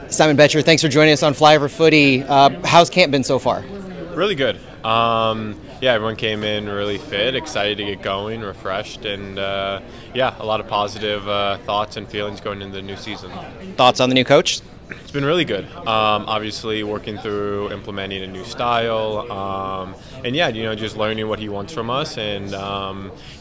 Simon Becher, thanks for joining us on Flyover Footy. How's camp been so far? Really good. Yeah, everyone came in really fit, excited to get going, refreshed, and yeah, a lot of positive thoughts and feelings going into the new season. Thoughts on the new coach? It's been really good. Obviously, working through implementing a new style, and yeah, just learning what he wants from us, and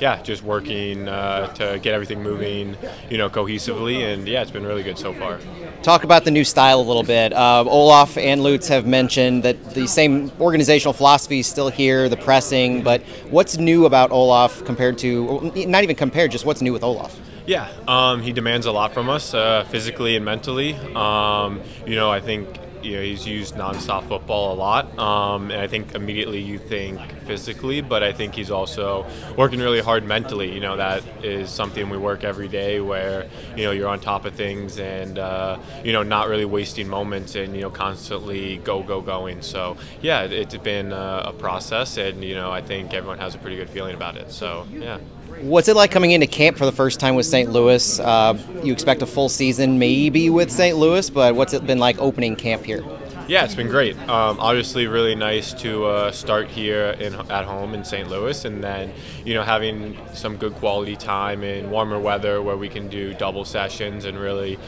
yeah, just working to get everything moving, cohesively, and yeah, it's been really good so far. Talk about the new style a little bit. Olaf and Lutz have mentioned that the same organizational philosophy is still here, the pressing, but what's new about Olaf compared to, not even compared, just what's new with Olaf? Yeah, he demands a lot from us, physically and mentally. I think he's used nonstop football a lot, and I think immediately you think physically, but I think he's also working really hard mentally. That is something we work every day, where you're on top of things and not really wasting moments and constantly going. So yeah, it's been a process, and I think everyone has a pretty good feeling about it. So yeah. What's it like coming into camp for the first time with St. Louis? You expect a full season maybe with St. Louis, but what's it been like opening camp here? Yeah, it's been great. Obviously, really nice to start here at home in St. Louis, and then having some good quality time in warmer weather where we can do double sessions and really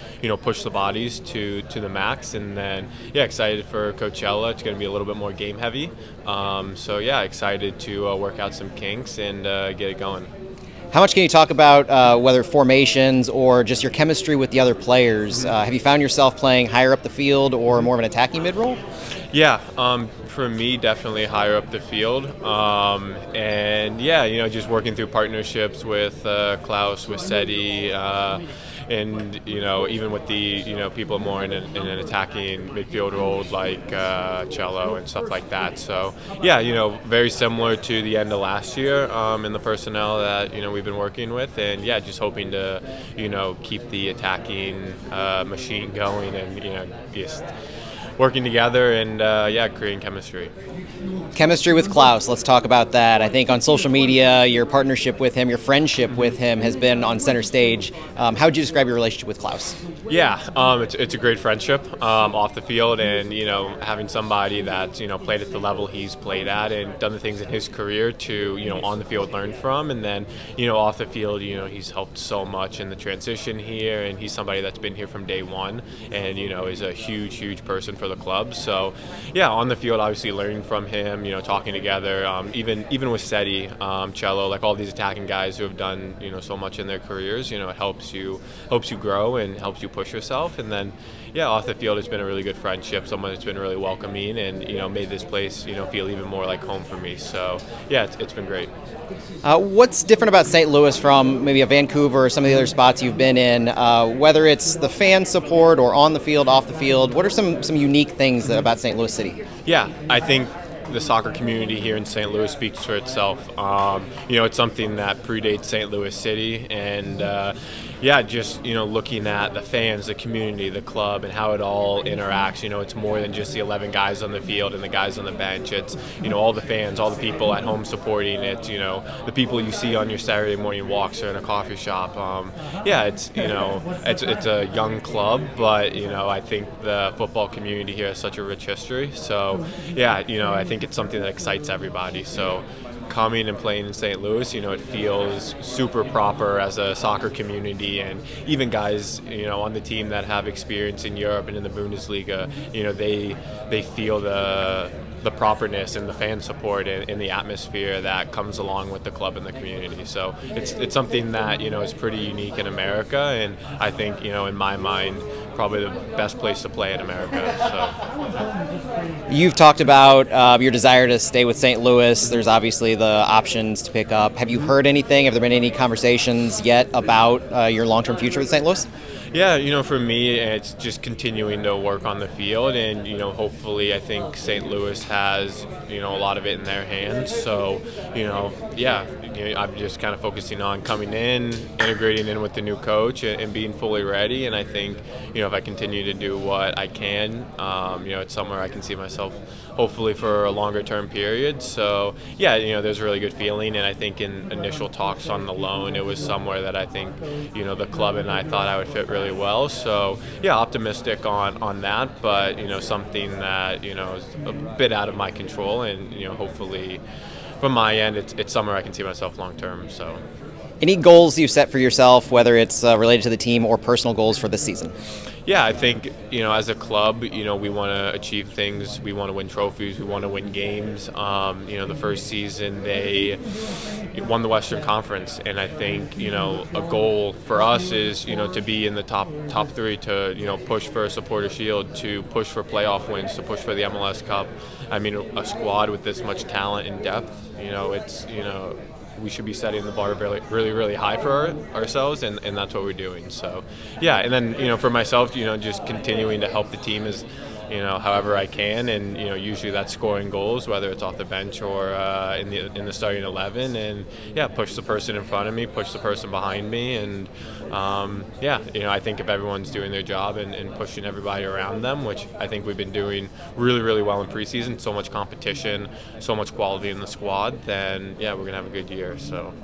push the bodies to the max. And then yeah, excited for Coachella. It's going to be a little bit more game heavy. So yeah, excited to work out some kinks and get it going. How much can you talk about whether formations or just your chemistry with the other players? Have you found yourself playing higher up the field or more of an attacking mid-role? Yeah, for me, definitely higher up the field. And yeah, just working through partnerships with Klauss, with Seti, and even with the people more in an attacking midfield role like Cello and stuff like that. So yeah, very similar to the end of last year in the personnel that we've been working with, and yeah, just hoping to keep the attacking machine going and just working together and yeah, creating chemistry. Chemistry with Klauss, let's talk about that. I think on social media, your partnership with him, your friendship with him has been on center stage. How would you describe your relationship with Klauss? Yeah, it's a great friendship off the field, and having somebody that's played at the level he's played at and done the things in his career to on the field learn from, and then off the field he's helped so much in the transition here, and he's somebody that's been here from day one, and is a huge person for the club. So yeah, on the field, obviously learning from him, talking together, even with Seti, Cello, like all these attacking guys who have done so much in their careers, it helps you grow and helps you push yourself. And then yeah, off the field, it's been a really good friendship, someone that's been really welcoming and made this place feel even more like home for me. So yeah, it's been great. What's different about St. Louis from maybe a Vancouver or some of the other spots you've been in, whether it's the fan support or on the field, off the field? What are some unique things about St. Louis City? Yeah, I think the soccer community here in St. Louis speaks for itself. It's something that predates St. Louis City, and yeah, just looking at the fans, the community, the club, and how it all interacts. It's more than just the 11 guys on the field and the guys on the bench. It's all the fans, all the people at home supporting it. The people you see on your Saturday morning walks or in a coffee shop. Yeah, it's a young club, but I think the football community here has such a rich history. So yeah, I think it's something that excites everybody. So coming and playing in St. Louis, it feels super proper as a soccer community, and even guys, on the team that have experience in Europe and in the Bundesliga, they feel the properness and the fan support and the atmosphere that comes along with the club and the community. So it's something that is pretty unique in America, and I think in my mind probably the best place to play in America. So you've talked about your desire to stay with St. Louis. There's obviously the options to pick up. Have you heard anything? Have there been any conversations yet about your long-term future with St. Louis? Yeah, for me, it's just continuing to work on the field, and hopefully, I think St. Louis has, you know, a lot of it in their hands. So, you know, yeah, you know, I'm just kind of focusing on coming in, integrating in with the new coach, and being fully ready. And I think, you know, if I continue to do what I can, you know, it's somewhere I can see myself hopefully for a longer term period. So yeah, you know, there's a really good feeling, and I think in initial talks on the loan, it was somewhere that I think, you know, the club and I thought I would fit really well. So yeah, optimistic on that, but you know, something that, you know, is a bit out of my control, and you know, hopefully from my end, it's somewhere I can see myself long term. So. Any goals you set for yourself, whether it's related to the team or personal goals for this season? Yeah, I think, you know, as a club, you know, we want to achieve things. We want to win trophies. We want to win games. You know, the first season they won the Western Conference, and I think, you know, a goal for us is, you know, to be in the top three, to, you know, push for a Supporter Shield, to push for playoff wins, to push for the MLS Cup. I mean, a squad with this much talent and depth, you know, it's, you know, we should be setting the bar really high for ourselves, and that's what we're doing. So yeah, and then, you know, for myself, you know, just continuing to help the team as, you know, however I can, and you know, usually that's scoring goals, whether it's off the bench or in the starting 11, and yeah, push the person in front of me, push the person behind me, and yeah, you know, I think if everyone's doing their job and pushing everybody around them, which I think we've been doing really well in preseason, so much competition, so much quality in the squad, then yeah, we're gonna have a good year. So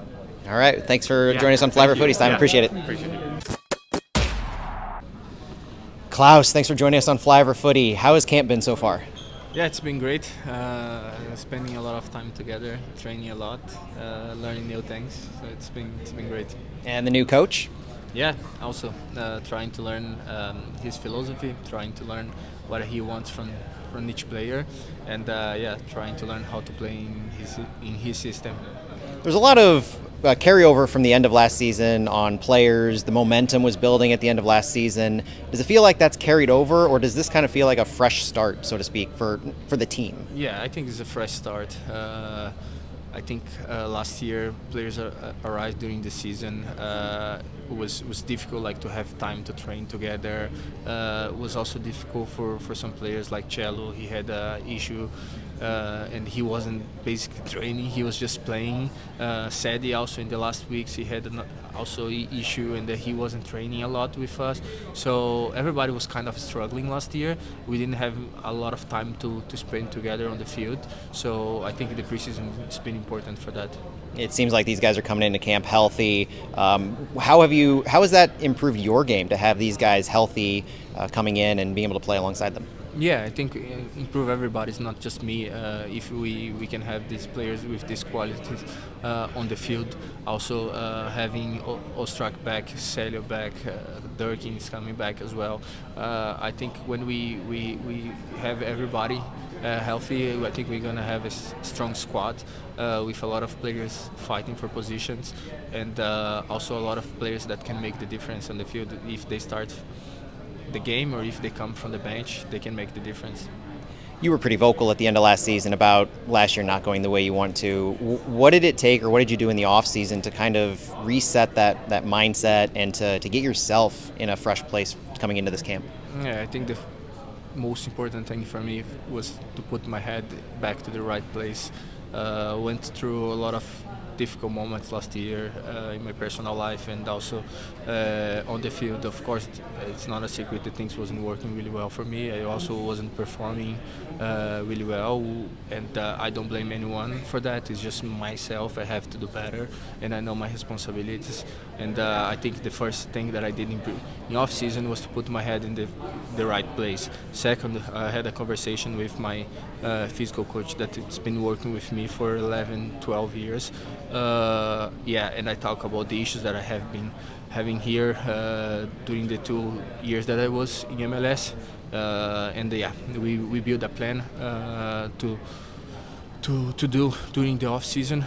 all right, thanks for joining us on Fly for Footy, Simon. Appreciate it. Appreciate it. Klauss, thanks for joining us on Fly for Footy. How has camp been so far? Yeah, it's been great. Spending a lot of time together, training a lot, learning new things. So it's been great. And the new coach? Yeah, also trying to learn his philosophy, trying to learn what he wants from each player, and yeah, trying to learn how to play in his system. There's a lot of carryover from the end of last season on players. The momentum was building at the end of last season. Does it feel like that's carried over, or does this kind of feel like a fresh start, so to speak, for the team? Yeah, I think it's a fresh start. I think last year players arrived during the season. It was difficult, like, to have time to train together. It was also difficult for some players like Cello. He had an issue, and he wasn't basically training. He was just playing. Sadie also in the last weeks he had also an issue, and that he wasn't training a lot with us. So everybody was kind of struggling last year. We didn't have a lot of time to spend together on the field. So I think the preseason it's been important for that. It seems like these guys are coming into camp healthy. How has that improved your game to have these guys healthy coming in and being able to play alongside them? Yeah, I think improve everybody's, not just me. If we can have these players with these qualities on the field, also having Ostrak back, Celio back, Durkin is coming back as well. I think when we have everybody healthy, I think we're gonna have a strong squad with a lot of players fighting for positions, and also a lot of players that can make the difference on the field. If they start the game or if they come from the bench, they can make the difference. You were pretty vocal at the end of last season about last year not going the way you want to. What did it take, or what did you do in the off season to kind of reset that mindset and to get yourself in a fresh place coming into this camp? Yeah, I think the most important thing for me was to put my head back to the right place. Went through a lot of difficult moments last year in my personal life, and also on the field. Of course, it's not a secret that things wasn't working really well for me. I also wasn't performing really well, and I don't blame anyone for that. It's just myself. I have to do better, and I know my responsibilities. And I think the first thing that I did in off season was to put my head in the right place. Second, I had a conversation with my physical coach that it's been working with me for 11-12 years. Yeah, and I talk about the issues that I have been having here during the 2 years that I was in MLS, and yeah, we built a plan to do during the off season.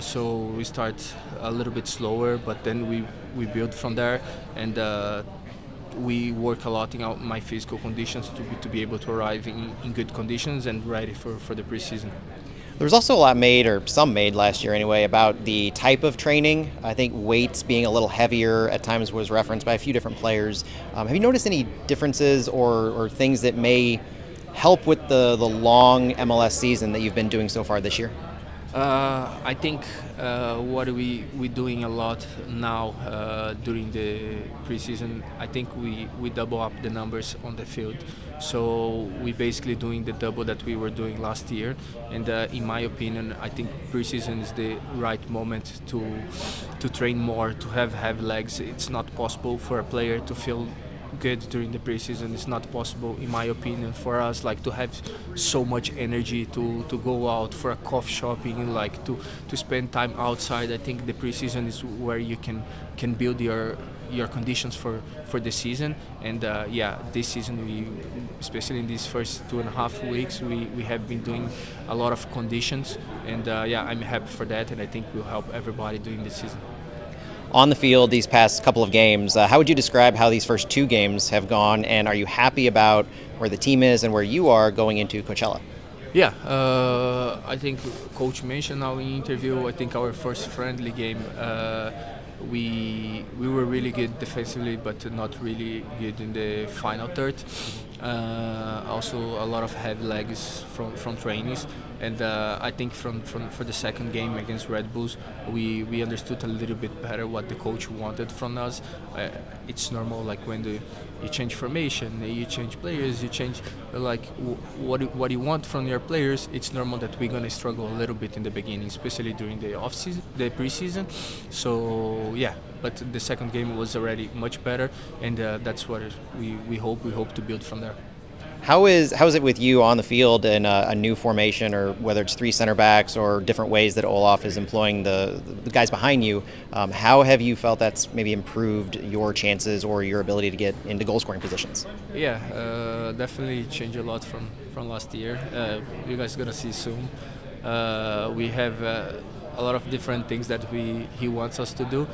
So we start a little bit slower, but then we build from there, and we work a lot in my physical conditions to be able to arrive in good conditions and ready for the preseason. There was also a lot made, or some made last year anyway, about the type of training. I think weights being a little heavier at times was referenced by a few different players. Have you noticed any differences or things that may help with the long MLS season that you've been doing so far this year? I think what we're doing a lot now during the preseason, I think we double up the numbers on the field. So we basically doing the double that we were doing last year. And in my opinion, I think preseason is the right moment to train more, to have legs. It's not possible for a player to feel good during the preseason. It's not possible, in my opinion, for us like to have so much energy to go out for a coffee shopping, like to spend time outside. I think the preseason is where you can build your conditions for the season. And yeah, this season especially in these first 2.5 weeks, we have been doing a lot of conditions, and yeah, I'm happy for that, and I think will help everybody during the season. On the field these past couple of games, how would you describe how these first 2 games have gone, and are you happy about where the team is and where you are going into Coachella? Yeah, I think Coach mentioned now in interview, I think our first friendly game, we were really good defensively, but not really good in the final third. Also a lot of heavy legs from trainings, and I think for the second game against Red Bulls, we understood a little bit better what the coach wanted from us. It's normal, like when you change formation, you change players, you change like what you want from your players. It's normal that we're gonna struggle a little bit in the beginning, especially during the off-season, the preseason. So yeah, but the second game was already much better, and that's what we hope to build from there. How is it with you on the field in a new formation, or whether it's 3 center backs or different ways that Olaf is employing the guys behind you? How have you felt that's maybe improved your chances or your ability to get into goal scoring positions? Yeah, definitely changed a lot from last year. You guys are gonna see soon. We have a lot of different things that he wants us to do.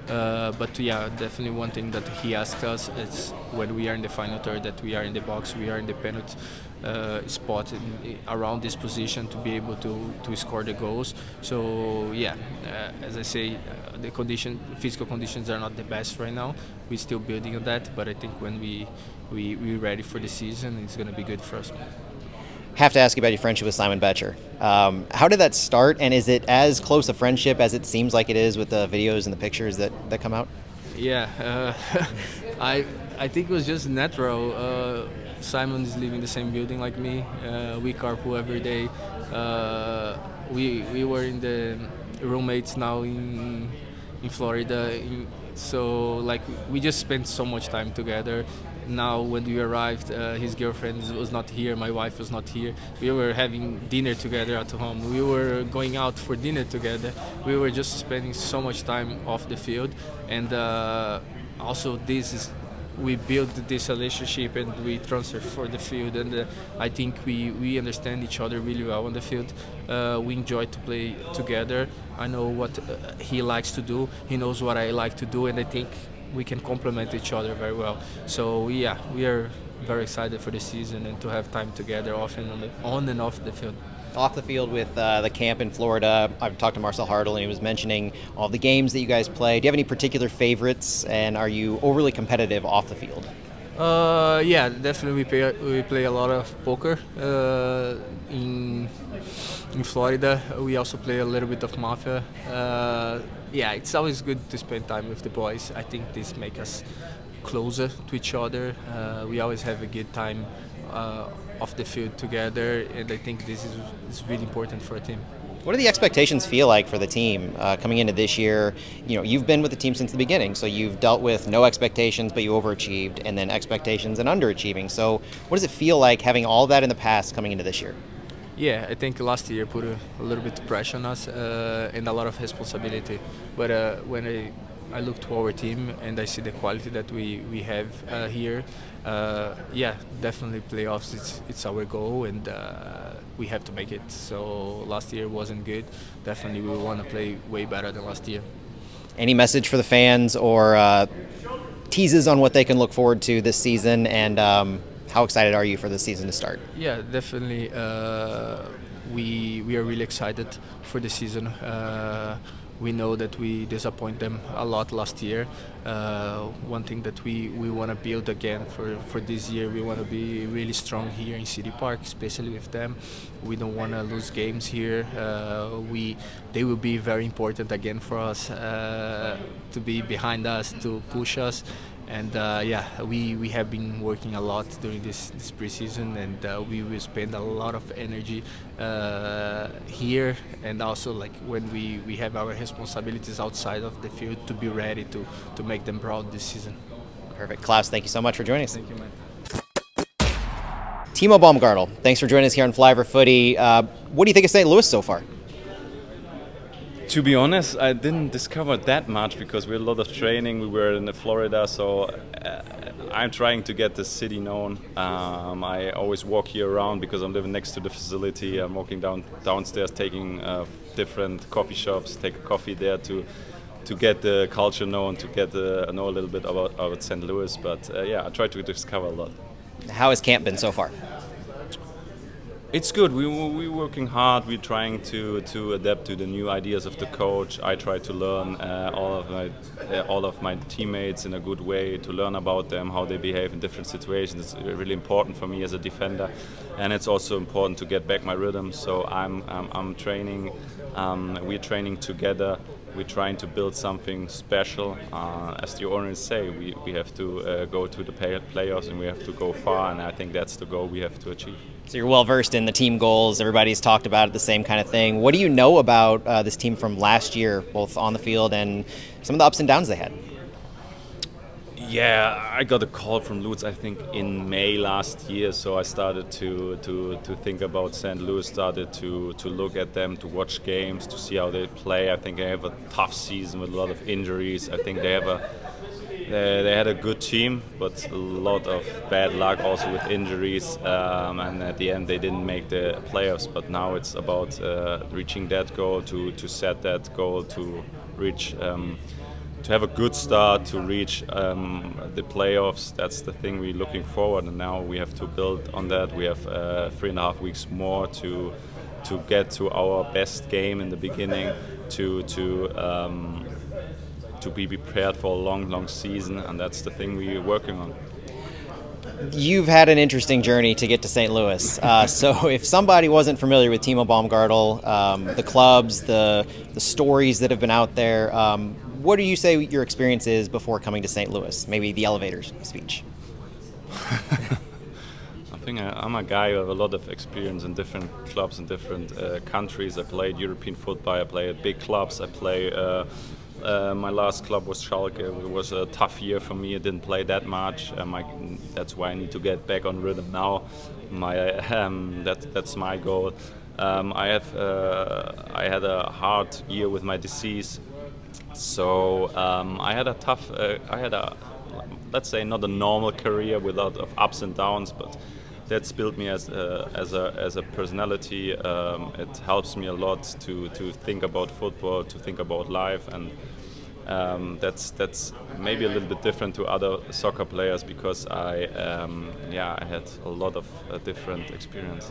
But yeah, definitely one thing that he asked us is when we are in the final third, that we are in the box, we are in the penalty spot around this position to be able to score the goals. So yeah, as I say, the physical conditions are not the best right now. We're still building on that, but I think when we're ready for the season, it's going to be good for us. Have to ask you about your friendship with Simon Becher. How did that start, and is it as close a friendship as it seems like it is with the videos and the pictures that come out? Yeah, I think it was just natural. Simon is living in the same building like me. We carpool every day. We were in the roommates now in Florida, so like we just spent so much time together. Now when we arrived, his girlfriend was not here, my wife was not here. We were having dinner together at home. We were going out for dinner together. We were just spending so much time off the field, and also we built this relationship and we transfer for the field, and I think we understand each other really well on the field. We enjoy to play together. I know what he likes to do, he knows what I like to do, and I think we can complement each other very well. So yeah, we are very excited for the season and to have time together on and off the field. Off the field with the camp in Florida, I've talked to Marcel Hartl, and he was mentioning all the games that you guys play. Do you have any particular favorites, and are you overly competitive off the field? Yeah, definitely we play a lot of poker in Florida. We also play a little bit of Mafia. Yeah, it's always good to spend time with the boys. I think this makes us closer to each other. We always have a good time off the field together, and I think this is really important for a team. What do the expectations feel like for the team coming into this year? You know, you've been with the team since the beginning, so you've dealt with no expectations, but you overachieved, and then expectations and underachieving. So what does it feel like having all that in the past coming into this year? Yeah, I think last year put a little bit of pressure on us and a lot of responsibility. But when I look to our team and I see the quality that we have here, yeah, definitely playoffs. It's our goal, and we have to make it. So last year wasn't good. Definitely we want to play way better than last year. Any message for the fans, or teases on what they can look forward to this season, and how excited are you for the season to start? Yeah, definitely. We are really excited for the season. we know that we disappoint them a lot last year. One thing that we want to build again for this year, we want to be really strong here in City Park, especially with them. We don't want to lose games here. They will be very important again for us, to be behind us, to push us. And yeah, we have been working a lot during this preseason, and we will spend a lot of energy here, and also like when we have our responsibilities outside of the field, to be ready to make them proud this season. Perfect. Klauss, thank you so much for joining us. Thank you, man. Timo Baumgartl, thanks for joining us here on Flyover Footy. What do you think of St. Louis so far? To be honest, I didn't discover that much because we had a lot of training. We were in Florida, so I'm trying to get the city known. I always walk here around because I'm living next to the facility. I'm walking downstairs, taking different coffee shops, take a coffee there to get the culture known, to get know a little bit about St. Louis. But yeah, I try to discover a lot. How has camp been so far? It's good. We're working hard. We're trying to adapt to the new ideas of the coach. I try to learn all of my teammates in a good way, to learn about them, how they behave in different situations. It's really important for me as a defender, and it's also important to get back my rhythm. So I'm training. We're training together. We're trying to build something special. As the owners say, we have to go to the playoffs, and we have to go far, and I think that's the goal we have to achieve. So you're well versed in the team goals. Everybody's talked about it, the same kind of thing. What do you know about this team from last year, both on the field and some of the ups and downs they had? Yeah, I got a call from Lutz, I think, in May last year. So I started to think about St. Louis, started to look at them, to watch games, to see how they play. I think they have a tough season with a lot of injuries. I think they had a good team, but a lot of bad luck also with injuries. And at the end, they didn't make the playoffs. But now it's about reaching that goal, to set that goal, to reach. To have a good start, to reach the playoffs. That's the thing we're looking forward, and now we have to build on that. We have 3.5 weeks more to get to our best game in the beginning, to be prepared for a long season, and that's the thing we're working on. You've had an interesting journey to get to St. Louis. So if somebody wasn't familiar with Timo Baumgartl, the clubs, the stories that have been out there, what do you say your experience is before coming to St. Louis? Maybe the elevator speech. I think I'm a guy who have a lot of experience in different clubs in different countries. I played European football, I played at big clubs, I play. My last club was Schalke. It was a tough year for me. I didn't play that much. That's why I need to get back on rhythm now. That's my goal. I had a hard year with my disease. So I had let's say not a normal career with a lot of ups and downs, but that's built me as a personality. It helps me a lot to think about football, to think about life, and that's maybe a little bit different to other soccer players because I had a lot of different experience.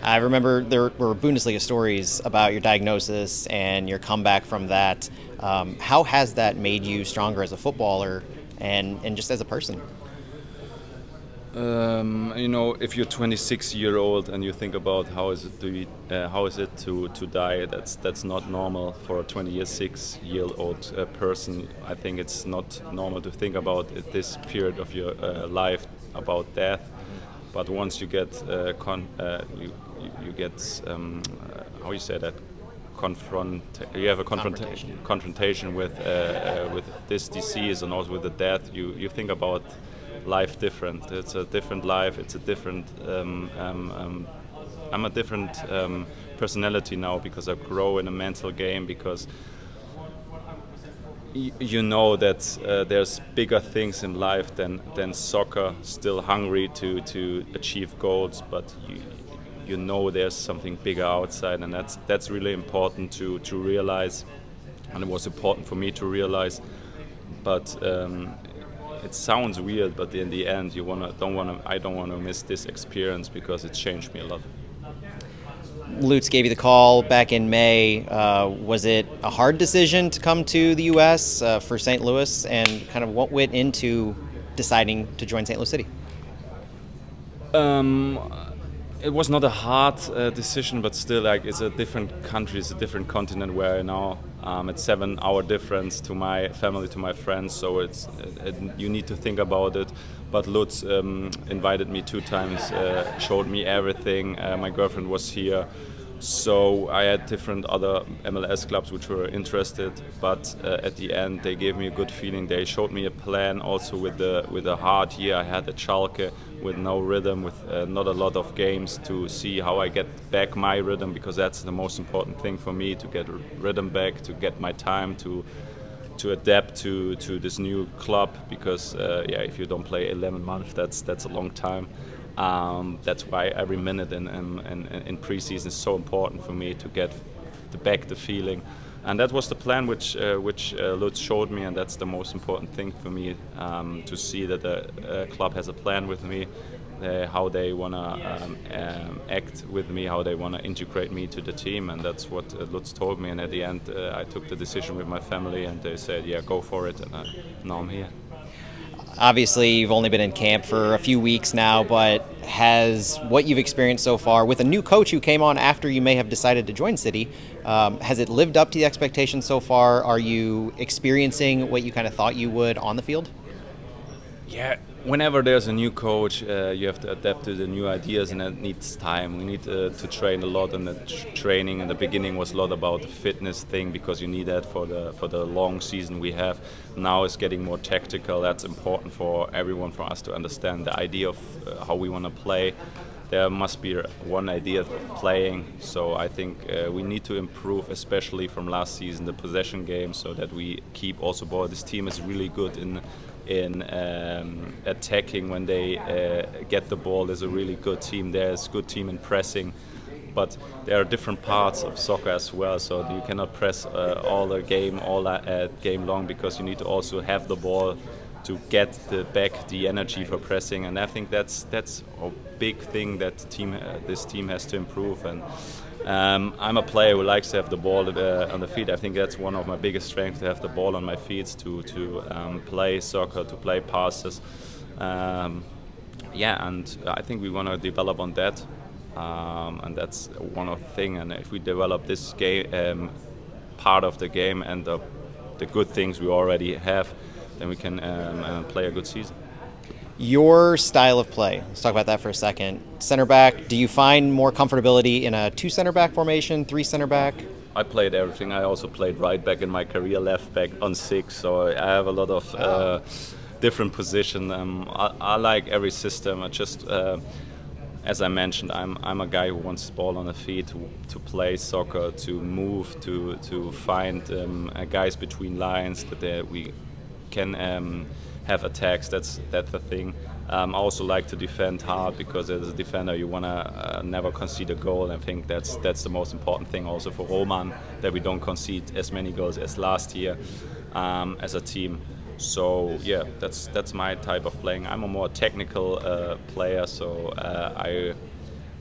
I remember there were Bundesliga stories about your diagnosis and your comeback from that. How has that made you stronger as a footballer and just as a person? If you're 26-year-old and you think about how is it to die, that's not normal for a 26-year-old person. I think it's not normal to think about at this period of your life about death. But once you get how you say that, you have a confrontation with this disease and also with the death. You think about life different. It's a different life. It's a different. I'm a different personality now because I grow in a mental game, because you know that there's bigger things in life than soccer. Still hungry to achieve goals, but you know there's something bigger outside, and that's really important to realize, and it was important for me to realize. But it sounds weird, but in the end, I don't want to miss this experience because it changed me a lot. Lutz gave you the call back in May. Was it a hard decision to come to the U.S. For St. Louis, and kind of what went into deciding to join St. Louis City? It was not a hard decision, but still, like, it's a different country, it's a different continent where I now. It's 7-hour difference to my family, to my friends, so you need to think about it. But Lutz invited me 2 times, showed me everything. My girlfriend was here, so I had different other MLS clubs which were interested. But at the end, they gave me a good feeling. They showed me a plan, also with a hard year I had at Schalke, with no rhythm, with not a lot of games, to see how I get back my rhythm, because that's the most important thing for me, to get rhythm back, to get my time to adapt to this new club, because if you don't play 11 months, that's a long time. That's why every minute in pre-season is so important for me, to get back the feeling. And that was the plan which Lutz showed me, and that's the most important thing for me, to see that the club has a plan with me, how they want to act with me, how they want to integrate me to the team, and that's what Lutz told me. And at the end, I took the decision with my family, and they said, yeah, go for it, and now I'm here. Obviously, you've only been in camp for a few weeks now, but has what you've experienced so far with a new coach who came on after you may have decided to join City, has it lived up to the expectations so far? Are you experiencing what you kind of thought you would on the field? Yeah, whenever there's a new coach, you have to adapt to the new ideas, and it needs time. We need to train a lot, and the training in the beginning was a lot about the fitness thing, because you need that for the long season we have. Now it's getting more tactical. That's important for everyone, for us to understand the idea of how we want to play. There must be one idea of playing, so I think we need to improve, especially from last season, the possession game, so that we keep also ball. This team is really good in attacking when they get the ball. There's a really good team there. It's a good team in pressing, but there are different parts of soccer as well, so you cannot press all game long, because you need to also have the ball to get back the energy for pressing. And I think that's a big thing that this team has to improve. And I'm a player who likes to have the ball on the feet. I think that's one of my biggest strengths, to have the ball on my feet, to play soccer, to play passes. And I think we want to develop on that, and that's one of the things. And if we develop this game, part of the game, and the good things we already have, then we can play a good season. Your style of play, let's talk about that for a second. Center back, do you find more comfortability in a 2 center back formation, 3 center back? I played everything. I also played right back in my career, left back, on 6, so I have a lot of different positions. I like every system. I just, as I mentioned, I'm a guy who wants the ball on the feet, to play soccer, to move, to find guys between lines, that we can have attacks. That's the thing. I also like to defend hard, because as a defender you want to never concede a goal. And I think that's the most important thing also for Roman, that we don't concede as many goals as last year as a team. So yeah, that's my type of playing. I'm a more technical player. So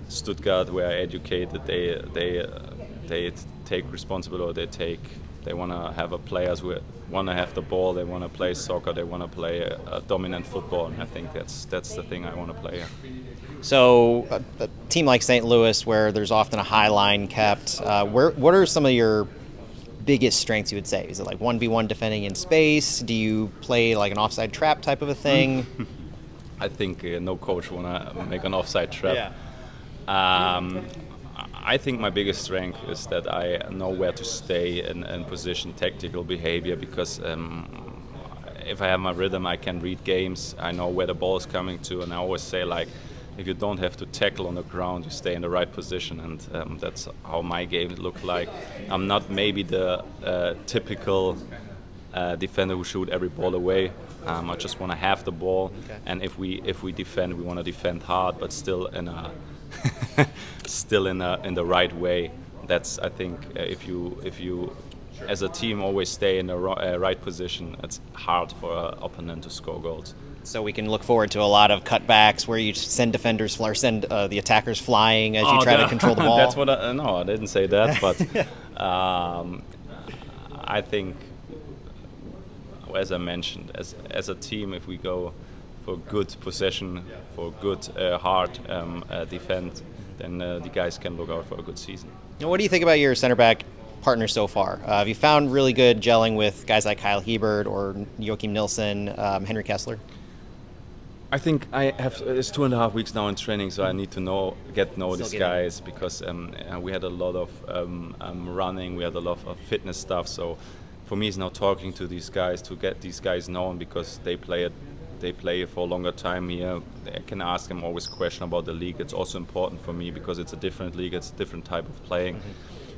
Stuttgart, where I educated, they take responsibility. They want to have players who want to have the ball. They want to play soccer. They want to play a dominant football. And I think that's the thing I want to play. So a team like St. Louis, where there's often a high line kept, what are some of your biggest strengths, you would say? Is it like 1v1 defending in space? Do you play like an offside trap type of a thing? I think no coach want to make an offside trap. Yeah. I think my biggest strength is that I know where to stay in position, tactical behavior, because if I have my rhythm, I can read games. I know where the ball is coming to, and I always say, like, if you don't have to tackle on the ground, you stay in the right position, and that's how my game look like. I'm not maybe the typical defender who shoot every ball away. I just want to have the ball, okay. And if we defend, we want to defend hard, but still in a in the right way. That's, I think, if you as a team always stay in the right position, it's hard for an opponent to score goals. So we can look forward to a lot of cutbacks where you send defenders or send the attackers flying as you try to control the ball. That's what no, I didn't say that, but I think, as I mentioned, as a team, if we go for good possession, for good hard defense, then the guys can look out for a good season. Now, what do you think about your center back partners so far? Have you found really good gelling with guys like Kyle Hebert or Joachim Nilsson, Henry Kessler? I think it's 2.5 weeks now in training, so I need to get to know these guys, because we had a lot of running, we had a lot of fitness stuff. So for me, it's now talking to these guys to get these guys known, because they play for a longer time here. I can ask them always question about the league. It's also important for me because it's a different league, it's a different type of playing.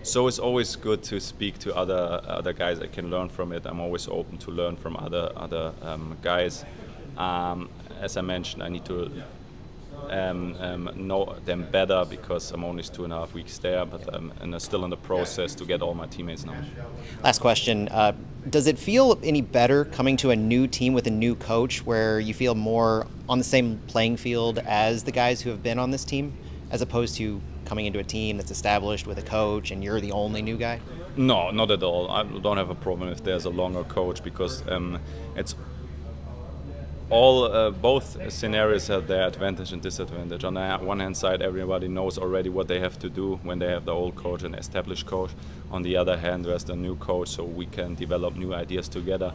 So it's always good to speak to other guys. I can learn from it. I'm always open to learn from other guys. As I mentioned, I need to know them better, because I'm only 2.5 weeks there, but I'm still in the process to get all my teammates now. Last question. Does it feel any better coming to a new team with a new coach, where you feel more on the same playing field as the guys who have been on this team, as opposed to coming into a team that's established with a coach and you're the only new guy? No, not at all. I don't have a problem if there's a longer coach, because it's both scenarios have their advantage and disadvantage. On the one hand side, everybody knows already what they have to do when they have the old coach and established coach. On the other hand, there's the new coach, so we can develop new ideas together.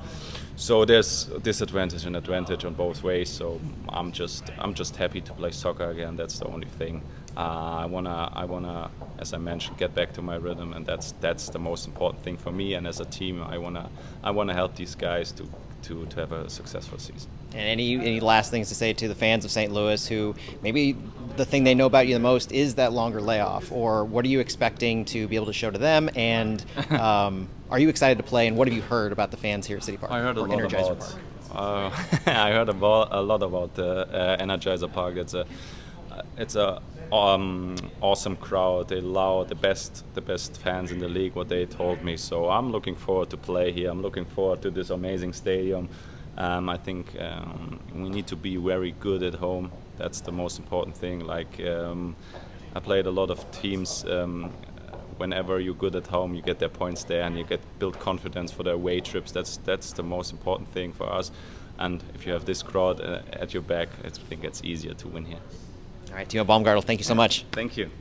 So there's disadvantage and advantage on both ways. So I'm just happy to play soccer again. That's the only thing. I wanna, as I mentioned, get back to my rhythm, and that's the most important thing for me. And as a team, I wanna help these guys to have a successful season. And any last things to say to the fans of St. Louis, who maybe the thing they know about you the most is that longer layoff, or what are you expecting to be able to show to them? And are you excited to play? And what have you heard about the fans here at City Park? I heard a lot about. I heard a lot about the Energizer Park. It's a awesome crowd. They allow the best fans in the league, what they told me. So I'm looking forward to play here. I'm looking forward to this amazing stadium. I think we need to be very good at home. That's the most important thing. Like I played a lot of teams. Whenever you're good at home, you get their points there, and you build confidence for the away trips. That's the most important thing for us. And if you have this crowd at your back, I think it's easier to win here. All right, Timo Baumgartl, thank you so much. Thank you.